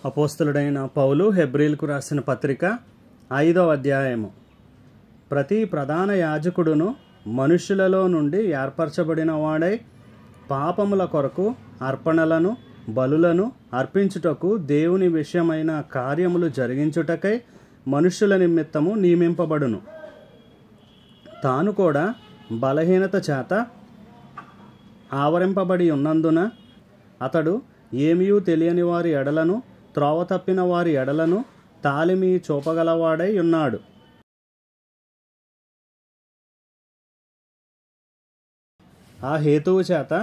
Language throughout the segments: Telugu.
అపోస్తలుడైన పౌలు హెబ్రీలకు రాసిన పత్రిక 5వ అధ్యాయము. ప్రతి ప్రధాన యాజకుడును మనుష్యులలో నుండి ఏర్పరచబడిన వాడై పాపముల కొరకు అర్పణలను బలులను అర్పించుటకు దేవుని విషయమైన కార్యములు జరిగించుటకై మనుష్యుల నిమిత్తము నియమింపబడును. తాను కూడా బలహీనత చేత ఆవరింపబడి ఉన్నందున అతడు ఏమీయూ తెలియని వారి ఎడలను త్రోవ తప్పిన వారి ఎడలను తాలిమి చూపగలవాడై ఉన్నాడు. ఆ హేతువు చేత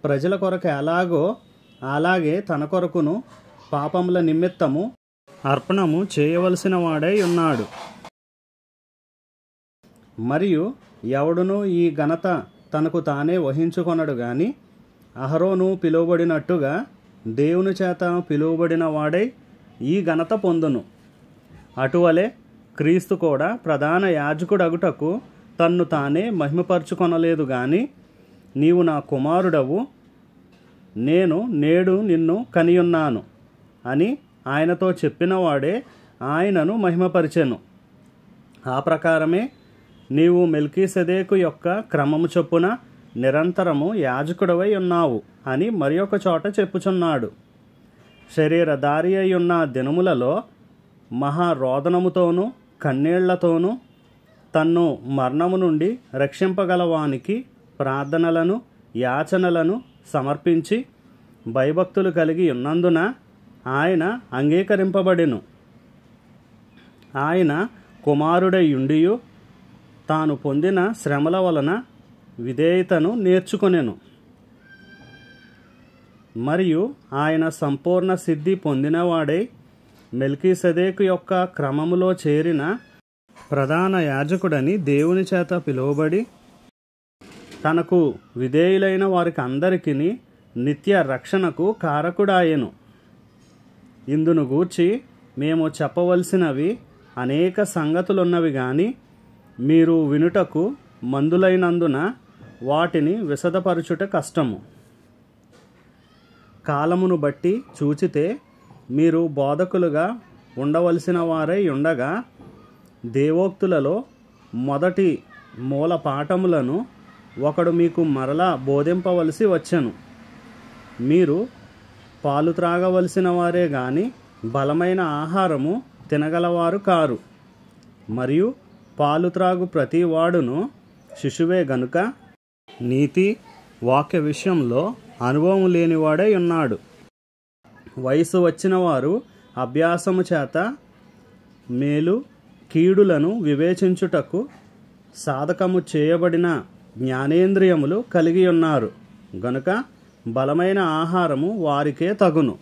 ప్రజల కొరకు ఎలాగో అలాగే తన కొరకును పాపముల నిమిత్తము అర్పణము చేయవలసిన వాడై ఉన్నాడు. మరియు ఎవడునూ ఈ ఘనత తనకు తానే వహించుకొనడు గాని అహరోను పిలువబడినట్టుగా దేవుని చేత పిలువబడిన వాడై ఈ ఘనత పొందును. అటువలే క్రీస్తు కూడా ప్రధాన యాజకుడగుటకు తన్ను తానే మహిమపరచుకొనలేదు గాని నీవు నా కుమారుడవు, నేను నేడు నిన్ను కనియున్నాను అని ఆయనతో చెప్పిన వాడే ఆయనను మహిమపరిచెను. ఆ ప్రకారమే నీవు మెల్కీసెదెకు యొక్క క్రమము చొప్పున నిరంతరము యాజకుడవై ఉన్నావు అని మరి ఒక చోట చెప్పుచున్నాడు. శరీరధారి అయి ఉన్న దినములలో మహారోదనముతోనూ కన్నీళ్లతోనూ తన్ను మరణము నుండి రక్షింపగలవానికి ప్రార్థనలను యాచనలను సమర్పించి భయభక్తులు కలిగి ఉన్నందున ఆయన అంగీకరింపబడెను. ఆయన కుమారుడై ఉండియు తాను పొందిన శ్రమల వలన విధేయతను నేర్చుకొనెను. మరియు ఆయన సంపూర్ణ సిద్ధి పొందినవాడై మెల్కీసెదెకు యొక్క క్రమములో చేరిన ప్రధాన యాజకుడని దేవుని చేత పిలువబడి తనకు విధేయులైన వారికి అందరికీ నిత్య రక్షణకు కారకుడాయెను. ఇందును గూర్చి మేము చెప్పవలసినవి అనేక సంగతులున్నవి గాని మీరు వినుటకు మందులైనందున వాటిని విశదపరచుట కష్టము. కాలమును బట్టి చూచితే మీరు బోధకులుగా ఉండవలసిన వారై ఉండగా దేవోక్తులలో మొదటి మూల పాఠములను ఒకడు మీకు మరలా బోధింపవలసి వచ్చెను. మీరు పాలు త్రాగవలసిన వారే గాని బలమైన ఆహారము తినగలవారు కారు. మరియు పాలు త్రాగు ప్రతి వాడును శిశువే గనుక నీతి వాక్య విషయంలో అనుభవం లేనివాడై ఉన్నాడు. వయసు వచ్చిన వారు అభ్యాసము చేత మేలు కీడులను వివేచించుటకు సాధకము చేయబడిన జ్ఞానేంద్రియములు కలిగి ఉన్నారు గనుక బలమైన ఆహారము వారికే తగును.